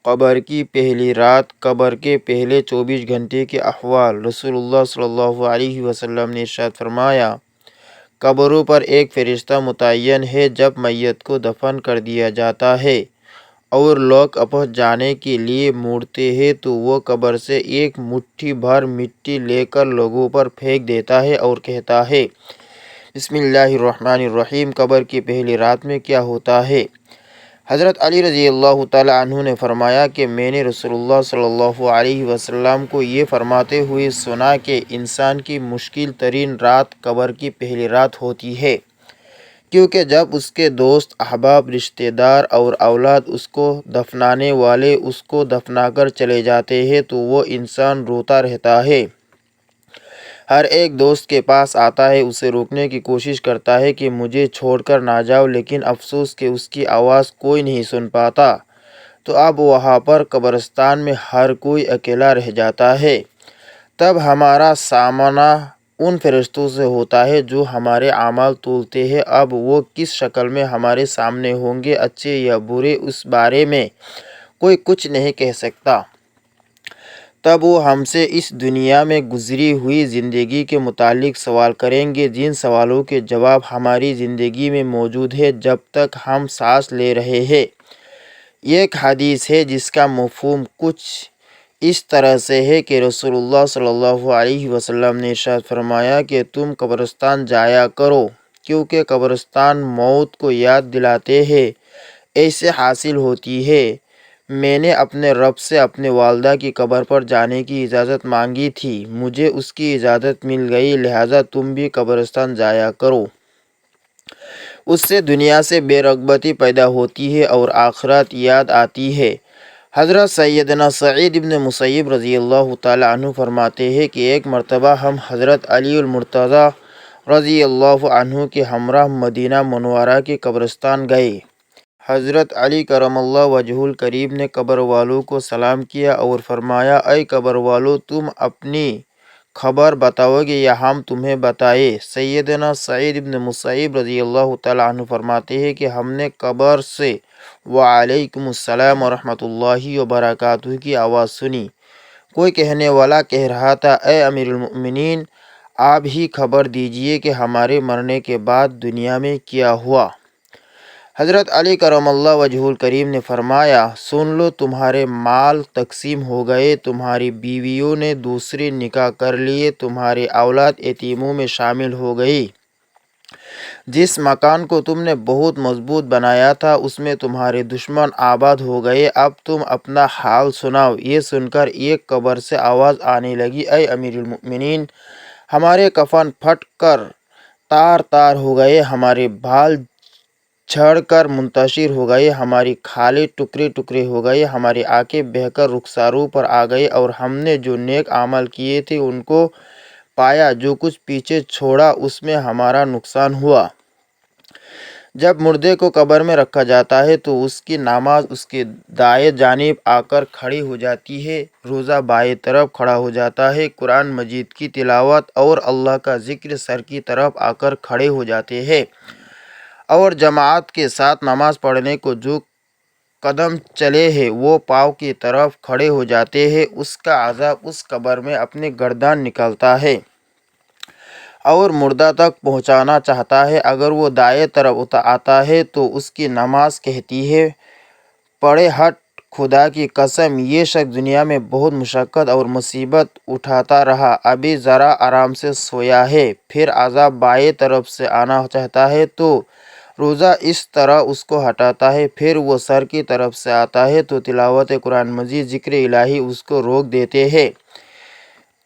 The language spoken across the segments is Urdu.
قبر کی پہلی رات، قبر کے پہلے 24 گھنٹے کے احوال۔ رسول اللہ صلی اللہ علیہ وسلم نے ارشاد فرمایا، قبروں پر ایک فرشتہ متعین ہے۔ جب میت کو دفن کر دیا جاتا ہے اور لوگ اپس جانے کے لیے مڑتے ہیں تو وہ قبر سے ایک مٹھی بھر مٹی لے کر لوگوں پر پھینک دیتا ہے اور کہتا ہے، بسم اللہ الرحمن الرحیم۔ قبر کی پہلی رات میں کیا ہوتا ہے؟ حضرت علی رضی اللہ تعالی عنہ نے فرمایا کہ میں نے رسول اللہ صلی اللہ علیہ وسلم کو یہ فرماتے ہوئے سنا کہ انسان کی مشکل ترین رات قبر کی پہلی رات ہوتی ہے، کیونکہ جب اس کے دوست، احباب، رشتہ دار اور اولاد اس کو دفنانے والے اس کو دفنا کر چلے جاتے ہیں تو وہ انسان روتا رہتا ہے۔ ہر ایک دوست کے پاس آتا ہے، اسے روکنے کی کوشش کرتا ہے کہ مجھے چھوڑ کر نہ جاؤ، لیکن افسوس کہ اس کی آواز کوئی نہیں سن پاتا۔ تو اب وہاں پر قبرستان میں ہر کوئی اکیلا رہ جاتا ہے۔ تب ہمارا سامنا ان فرشتوں سے ہوتا ہے جو ہمارے اعمال تولتے ہیں۔ اب وہ کس شکل میں ہمارے سامنے ہوں گے، اچھے یا برے، اس بارے میں کوئی کچھ نہیں کہہ سکتا۔ تب وہ ہم سے اس دنیا میں گزری ہوئی زندگی کے متعلق سوال کریں گے، جن سوالوں کے جواب ہماری زندگی میں موجود ہیں جب تک ہم سانس لے رہے ہیں۔ ایک حدیث ہے جس کا مفہوم کچھ اس طرح سے ہے کہ رسول اللہ صلی اللہ علیہ وسلم نے ارشاد فرمایا کہ تم قبرستان جایا کرو، کیونکہ قبرستان موت کو یاد دلاتے ہیں۔ ایسے حاصل ہوتی ہے، میں نے اپنے رب سے اپنے والدہ کی قبر پر جانے کی اجازت مانگی تھی، مجھے اس کی اجازت مل گئی، لہٰذا تم بھی قبرستان جایا کرو۔ اس سے دنیا سے بے رغبتی پیدا ہوتی ہے اور آخرت یاد آتی ہے۔ حضرت سیدنا سعید بن مسیب رضی اللہ تعالی عنہ فرماتے ہیں کہ ایک مرتبہ ہم حضرت علی المرتضیٰ رضی اللہ عنہ کے ہمراہ مدینہ منورہ کے قبرستان گئے۔ حضرت علی کرم اللہ وجہہ الکریم نے قبر والوں کو سلام کیا اور فرمایا، اے قبر والوں، تم اپنی خبر بتاؤ گے یا ہم تمہیں بتائیں؟ سیدنا سعید بن مسیب رضی اللہ تعالی عنہ فرماتے ہیں کہ ہم نے قبر سے وعلیکم السلام ورحمۃ اللہ وبرکاتہ کی آواز سنی۔ کوئی کہنے والا کہہ رہا تھا، اے امیر المؤمنین، آپ ہی خبر دیجئے کہ ہمارے مرنے کے بعد دنیا میں کیا ہوا؟ حضرت علی کرم اللہ وجہہ الکریم نے فرمایا، سن لو، تمہارے مال تقسیم ہو گئے، تمہاری بیویوں نے دوسرے نکاح کر لیے، تمہاری اولاد یتیموں میں شامل ہو گئی۔ جس مکان کو تم نے بہت مضبوط بنایا تھا اس میں تمہارے دشمن آباد ہو گئے، اب تم اپنا حال سناؤ۔ یہ سن کر ایک قبر سے آواز آنے لگی، اے امیر المؤمنین، ہمارے کفن پھٹ کر تار تار ہو گئے، ہمارے بال جھڑ کر منتشر ہو گئے، ہماری کھالیں ٹکڑے ٹکڑے ہو گئے، ہماری آنکھیں بہہ کر رخساروں پر آ گئے، اور ہم نے جو نیک اعمال کیے تھے ان کو پایا، جو کچھ پیچھے چھوڑا اس میں ہمارا نقصان ہوا۔ جب مردے کو قبر میں رکھا جاتا ہے تو اس کی نماز اس کے دائیں جانب آ کر کھڑی ہو جاتی ہے، روزہ بائیں طرف کھڑا ہو جاتا ہے، قرآن مجید کی تلاوت اور اللہ کا ذکر سر کی طرف آ کر کھڑے ہو جاتے ہیں، اور جماعت کے ساتھ نماز پڑھنے کو جو قدم چلے ہیں وہ پاؤں کی طرف کھڑے ہو جاتے ہیں۔ اس کا عذاب اس قبر میں اپنی گردن نکالتا ہے اور مردہ تک پہنچانا چاہتا ہے۔ اگر وہ دائیں طرف آتا ہے تو اس کی نماز کہتی ہے، پڑھے ہٹ، خدا کی قسم، یہ شخص دنیا میں بہت مشقت اور مصیبت اٹھاتا رہا، ابھی ذرا آرام سے سویا ہے۔ پھر عذاب بائیں طرف سے آنا چاہتا ہے تو روزہ اس طرح اس کو ہٹاتا ہے، پھر وہ سر کی طرف سے آتا ہے تو تلاوت قرآن مجید، ذکر الہی اس کو روک دیتے ہیں۔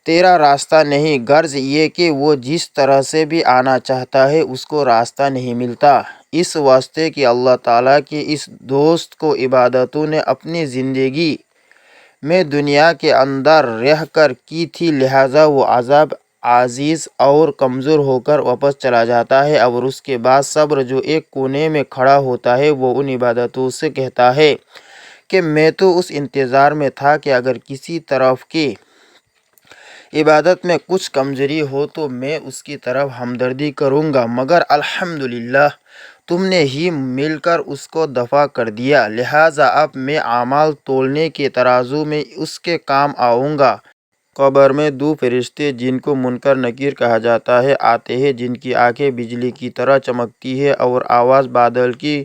تیرا راستہ نہیں، غرض یہ کہ وہ جس طرح سے بھی آنا چاہتا ہے اس کو راستہ نہیں ملتا، اس واسطے کہ اللہ تعالیٰ کے اس دوست کو عبادتوں نے اپنی زندگی میں دنیا کے اندر رہ کر کی تھی، لہٰذا وہ عذاب عزیز اور کمزور ہو کر واپس چلا جاتا ہے، اور اس کے بعد صبر جو ایک کونے میں کھڑا ہوتا ہے وہ ان عبادتوں سے کہتا ہے کہ میں تو اس انتظار میں تھا کہ اگر کسی طرف کی عبادت میں کچھ کمزوری ہو تو میں اس کی طرف ہمدردی کروں گا، مگر الحمدللہ تم نے ہی مل کر اس کو دفع کر دیا، لہٰذا اب میں اعمال تولنے کے ترازو میں اس کے کام آؤں گا۔ قبر میں دو فرشتے جن کو منکر نکیر کہا جاتا ہے آتے ہیں، جن کی آنکھیں بجلی کی طرح چمکتی ہے اور آواز بادل کی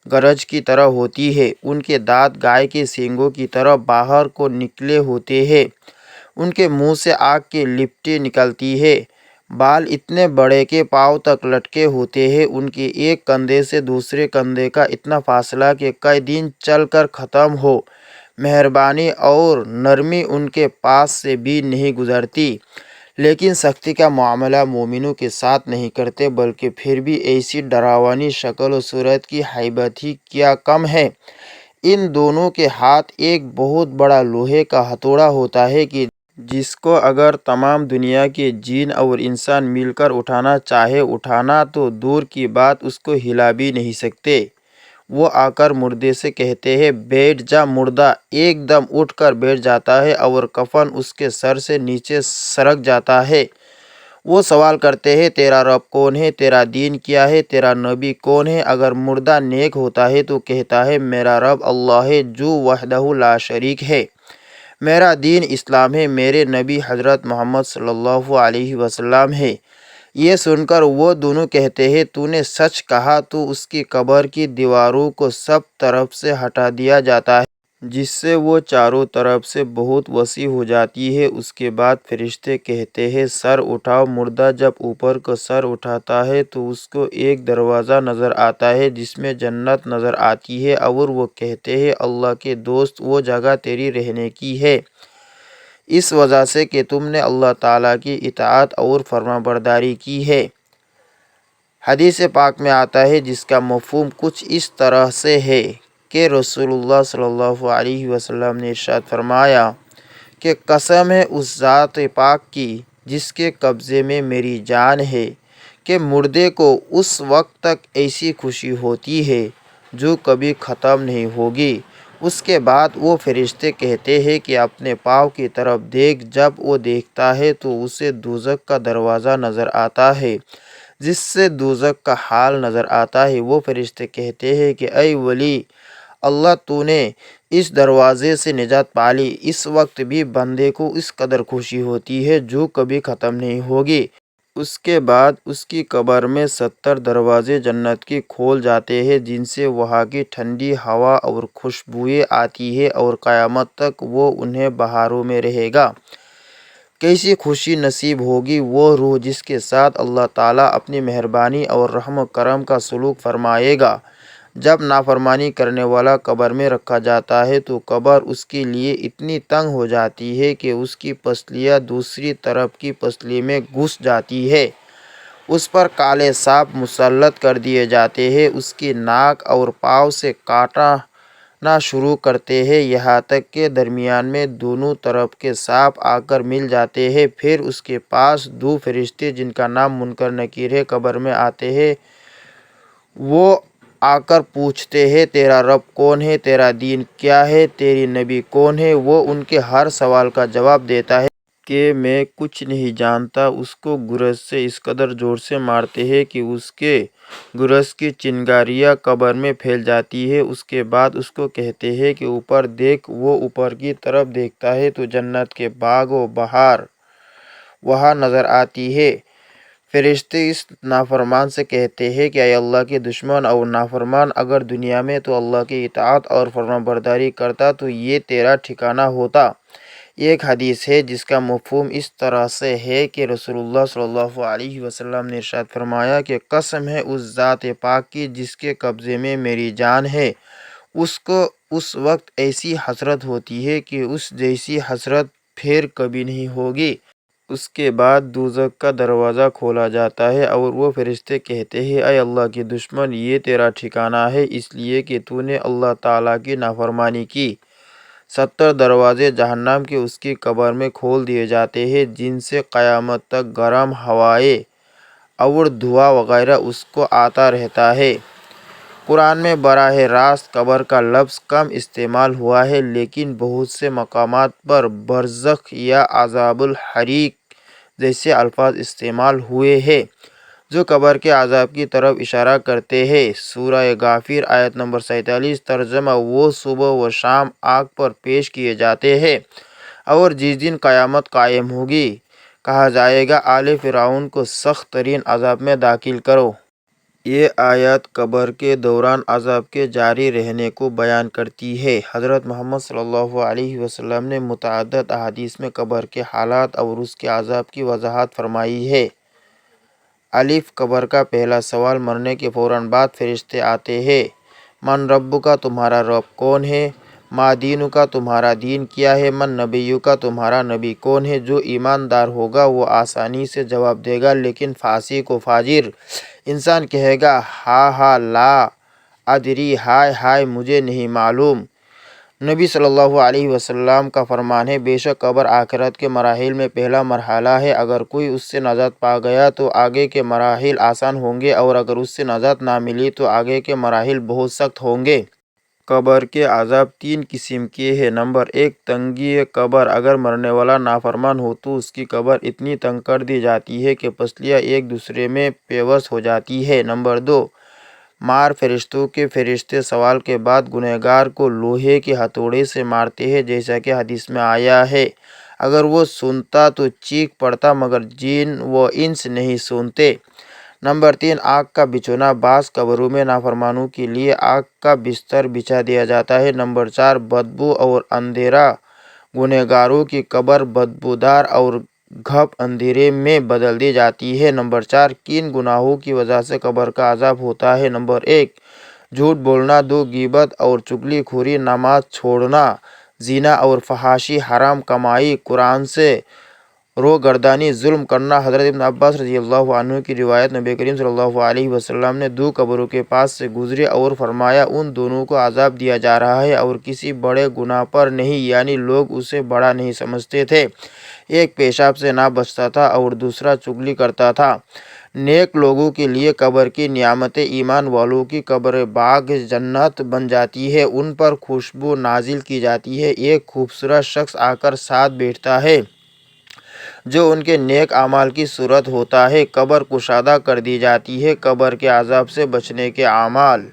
گرج کی طرح ہوتی ہے۔ ان کے دانت گائے کے سینگوں کی طرح باہر کو نکلے ہوتے ہیں۔ ان کے منہ سے آگ کی لپٹیں نکلتی ہیں۔ بال اتنے بڑے کہ پاؤں تک لٹکے ہوتے ہیں۔ ان کے ایک کندھے سے دوسرے کندھے کا اتنا فاصلہ کہ کئی دن چل کر ختم ہو۔ مہربانی اور نرمی ان کے پاس سے بھی نہیں گزرتی، لیکن سختی کا معاملہ مومنوں کے ساتھ نہیں کرتے، بلکہ پھر بھی ایسی ڈراؤنی شکل و صورت کی ہیبت ہی کیا کم ہے۔ ان دونوں کے ہاتھ ایک بہت بڑا لوہے کا ہتھوڑا ہوتا ہے کہ جس کو اگر تمام دنیا کے جن اور انسان مل کر اٹھانا چاہے، اٹھانا تو دور کی بات اس کو ہلا بھی نہیں سکتے۔ وہ آ کر مردے سے کہتے ہیں بیٹھ جا، مردہ ایک دم اٹھ کر بیٹھ جاتا ہے اور کفن اس کے سر سے نیچے سرک جاتا ہے۔ وہ سوال کرتے ہیں تیرا رب کون ہے، تیرا دین کیا ہے، تیرا نبی کون ہے؟ اگر مردہ نیک ہوتا ہے تو کہتا ہے میرا رب اللہ ہے جو وحدہ لا شریک ہے، میرا دین اسلام ہے، میرے نبی حضرت محمد صلی اللہ علیہ وسلم ہے۔ یہ سن کر وہ دونوں کہتے ہیں تو نے سچ کہا۔ تو اس کی قبر کی دیواروں کو سب طرف سے ہٹا دیا جاتا ہے، جس سے وہ چاروں طرف سے بہت وسیع ہو جاتی ہے۔ اس کے بعد فرشتے کہتے ہیں سر اٹھاؤ۔ مردہ جب اوپر کو سر اٹھاتا ہے تو اس کو ایک دروازہ نظر آتا ہے جس میں جنت نظر آتی ہے، اور وہ کہتے ہیں اللہ کے دوست وہ جگہ تیری رہنے کی ہے، اس وجہ سے کہ تم نے اللہ تعالیٰ کی اطاعت اور فرمانبرداری کی ہے۔ حدیث پاک میں آتا ہے جس کا مفہوم کچھ اس طرح سے ہے کہ رسول اللہ صلی اللہ علیہ وسلم نے ارشاد فرمایا کہ قسم ہے اس ذات پاک کی جس کے قبضے میں میری جان ہے، کہ مردے کو اس وقت تک ایسی خوشی ہوتی ہے جو کبھی ختم نہیں ہوگی۔ اس کے بعد وہ فرشتے کہتے ہیں کہ اپنے پاؤں کی طرف دیکھ۔ جب وہ دیکھتا ہے تو اسے دوزخ کا دروازہ نظر آتا ہے جس سے دوزخ کا حال نظر آتا ہے۔ وہ فرشتے کہتے ہیں کہ اے ولی اللہ، تو نے اس دروازے سے نجات پالی۔ اس وقت بھی بندے کو اس قدر خوشی ہوتی ہے جو کبھی ختم نہیں ہوگی۔ اس کے بعد اس کی قبر میں 70 دروازے جنت کے کھول جاتے ہیں جن سے وہاں کی ٹھنڈی ہوا اور خوشبوئیں آتی ہیں، اور قیامت تک وہ انہیں بہاروں میں رہے گا۔ کیسی خوشی نصیب ہوگی وہ روح جس کے ساتھ اللہ تعالیٰ اپنی مہربانی اور رحم و کرم کا سلوک فرمائے گا۔ جب نافرمانی کرنے والا قبر میں رکھا جاتا ہے تو قبر اس کے لیے اتنی تنگ ہو جاتی ہے کہ اس کی پسلیاں دوسری طرف کی پسلی میں گھس جاتی ہے۔ اس پر کالے سانپ مسلط کر دیے جاتے ہیں، اس کی ناک اور پاؤں سے کاٹنا شروع کرتے ہیں، یہاں تک کہ درمیان میں دونوں طرف کے سانپ آ کر مل جاتے ہیں۔ پھر اس کے پاس دو فرشتے جن کا نام منکر نکیر ہے قبر میں آتے ہیں۔ وہ آ کر پوچھتے ہیں تیرا رب کون ہے، تیرا دین کیا ہے، تیری نبی کون ہے؟ وہ ان کے ہر سوال کا جواب دیتا ہے کہ میں کچھ نہیں جانتا۔ اس کو گرز سے اس قدر زور سے مارتے ہیں کہ اس کے گرز کی چنگاریاں قبر میں پھیل جاتی ہے۔ اس کے بعد اس کو کہتے ہیں کہ اوپر دیکھ۔ وہ اوپر کی طرف دیکھتا ہے تو جنت کے باغ و بہار وہاں نظر آتی ہے۔ فرشتے اس نافرمان سے کہتے ہیں کہ اے اللہ کے دشمن اور نافرمان، اگر دنیا میں تو اللہ کی اطاعت اور فرمانبرداری کرتا تو یہ تیرا ٹھکانہ ہوتا۔ ایک حدیث ہے جس کا مفہوم اس طرح سے ہے کہ رسول اللہ صلی اللہ علیہ وسلم نے ارشاد فرمایا کہ قسم ہے اس ذات پاک کی جس کے قبضے میں میری جان ہے، اس کو اس وقت ایسی حسرت ہوتی ہے کہ اس جیسی حسرت پھر کبھی نہیں ہوگی۔ اس کے بعد دوزخ کا دروازہ کھولا جاتا ہے اور وہ فرشتے کہتے ہیں اے اللہ کے دشمن، یہ تیرا ٹھکانہ ہے اس لیے کہ تو نے اللہ تعالیٰ کی نافرمانی کی۔ 70 دروازے جہنم کے اس کی قبر میں کھول دیے جاتے ہیں جن سے قیامت تک گرم ہوائیں اور دھواں وغیرہ اس کو آتا رہتا ہے۔ قرآن میں براہ راست قبر کا لفظ کم استعمال ہوا ہے، لیکن بہت سے مقامات پر برزخ یا عذاب الحریق جیسے الفاظ استعمال ہوئے ہیں۔ جو قبر کے عذاب کی طرف اشارہ کرتے ہیں۔ سورہ غافر آیت نمبر 47 ترجمہ: وہ صبح و شام آگ پر پیش کیے جاتے ہیں، اور جس دن قیامت قائم ہوگی کہا جائے گا آل فرعون کو سخت ترین عذاب میں داخل کرو۔ یہ آیت قبر کے دوران عذاب کے جاری رہنے کو بیان کرتی ہے۔ حضرت محمد صلی اللہ علیہ وسلم نے متعدد احادیث میں قبر کے حالات اور اس کے عذاب کی وضاحت فرمائی ہے۔ الف قبر کا پہلا سوال مرنے کے فوراً بعد فرشتے آتے ہیں۔ من ربک تمہارا رب کون ہے؟ ما دینک تمہارا دین کیا ہے؟ من نبیک تمہارا نبی کون ہے؟ جو ایماندار ہوگا وہ آسانی سے جواب دے گا، لیکن فاسق و فاجر انسان کہے گا ہا لا ادری، ہائے ہائے مجھے نہیں معلوم۔ نبی صلی اللہ علیہ وسلم کا فرمان ہے، بے شک قبر آخرت کے مراحل میں پہلا مرحلہ ہے۔ اگر کوئی اس سے نجات پا گیا تو آگے کے مراحل آسان ہوں گے، اور اگر اس سے نجات نہ ملی تو آگے کے مراحل بہت سخت ہوں گے۔ قبر کے عذاب تین قسم کے ہیں۔ نمبر 1، تنگی قبر۔ اگر مرنے والا نافرمان ہو تو اس کی قبر اتنی تنگ کر دی جاتی ہے کہ پسلیاں ایک دوسرے میں پیوست ہو جاتی ہیں۔ نمبر 2، مار۔ فرشتوں کے فرشتے سوال کے بعد گنہگار کو لوہے کے ہتھوڑے سے مارتے ہیں، جیسا کہ حدیث میں آیا ہے۔ اگر وہ سنتا تو چیخ پڑتا، مگر جن و انس نہیں سنتے۔ نمبر 3، آگ کا بچھونا۔ بعض قبروں میں نافرمانوں کے لیے آگ کا بستر بچھا دیا جاتا ہے۔ نمبر 4، بدبو اور اندھیرا۔ گنہگاروں کی قبر بدبودار اور گھپ اندھیرے میں بدل دی جاتی ہے۔ نمبر 4، کن گناہوں کی وجہ سے قبر کا عذاب ہوتا ہے؟ نمبر 1، جھوٹ بولنا، 2، غیبت اور چغلی خوری، نماز چھوڑنا، زنا اور فحاشی، حرام کمائی، قرآن سے روگردانی، ظلم کرنا۔ حضرت ابن عباس رضی اللہ عنہ کی روایت، نبی کریم صلی اللہ علیہ وسلم نے 2 قبروں کے پاس سے گزرے اور فرمایا ان دونوں کو عذاب دیا جا رہا ہے اور کسی بڑے گناہ پر نہیں، یعنی لوگ اسے بڑا نہیں سمجھتے تھے۔ ایک پیشاب سے نہ بچتا تھا اور دوسرا چغلی کرتا تھا۔ نیک لوگوں کے لیے قبر کی نعمتیں ایمان والوں کی قبریں باغ جنت بن جاتی ہیں، ان پر خوشبو نازل کی جاتی ہے۔ ایک خوبصورت شخص آ کر ساتھ بیٹھتا ہے جو ان کے نیک اعمال کی صورت ہوتا ہے۔ قبر کشادہ کر دی جاتی ہے۔ قبر کے عذاب سے بچنے کے اعمال: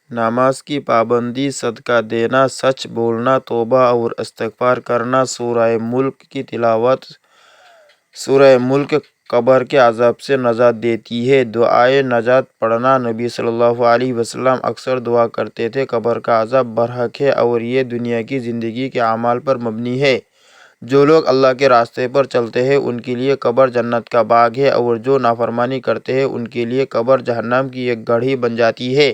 نماز کی پابندی، صدقہ دینا، سچ بولنا، توبہ اور استغفار کرنا، سورہ ملک کی تلاوت۔ سورہ ملک قبر کے عذاب سے نجات دیتی ہے۔ دعائے نجات پڑھنا۔ نبی صلی اللہ علیہ وسلم اکثر دعا کرتے تھے، قبر کا عذاب برحق ہے اور یہ دنیا کی زندگی کے اعمال پر مبنی ہے۔ جو لوگ اللہ کے راستے پر چلتے ہیں ان کے لیے قبر جنت کا باغ ہے، اور جو نافرمانی کرتے ہیں ان کے لیے قبر جہنم کی ایک گڑھی بن جاتی ہے۔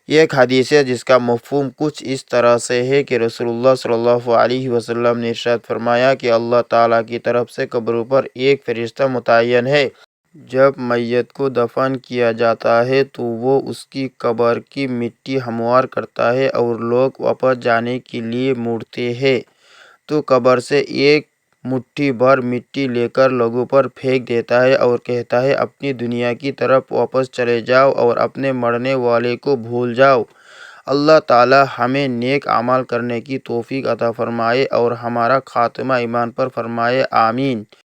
یہ ایک حدیث ہے جس کا مفہوم کچھ اس طرح سے ہے کہ رسول اللہ صلی اللہ علیہ وسلم نے ارشاد فرمایا کہ اللہ تعالیٰ کی طرف سے قبروں پر ایک فرشتہ متعین ہے۔ جب میت کو دفن کیا جاتا ہے تو وہ اس کی قبر کی مٹی ہموار کرتا ہے، اور لوگ واپس جانے کے لیے مڑتے ہیں تو قبر سے ایک مٹھی بھر مٹی لے کر لوگوں پر پھینک دیتا ہے اور کہتا ہے اپنی دنیا کی طرف واپس چلے جاؤ اور اپنے مرنے والے کو بھول جاؤ۔ اللہ تعالی ہمیں نیک اعمال کرنے کی توفیق عطا فرمائے اور ہمارا خاتمہ ایمان پر فرمائے، آمین۔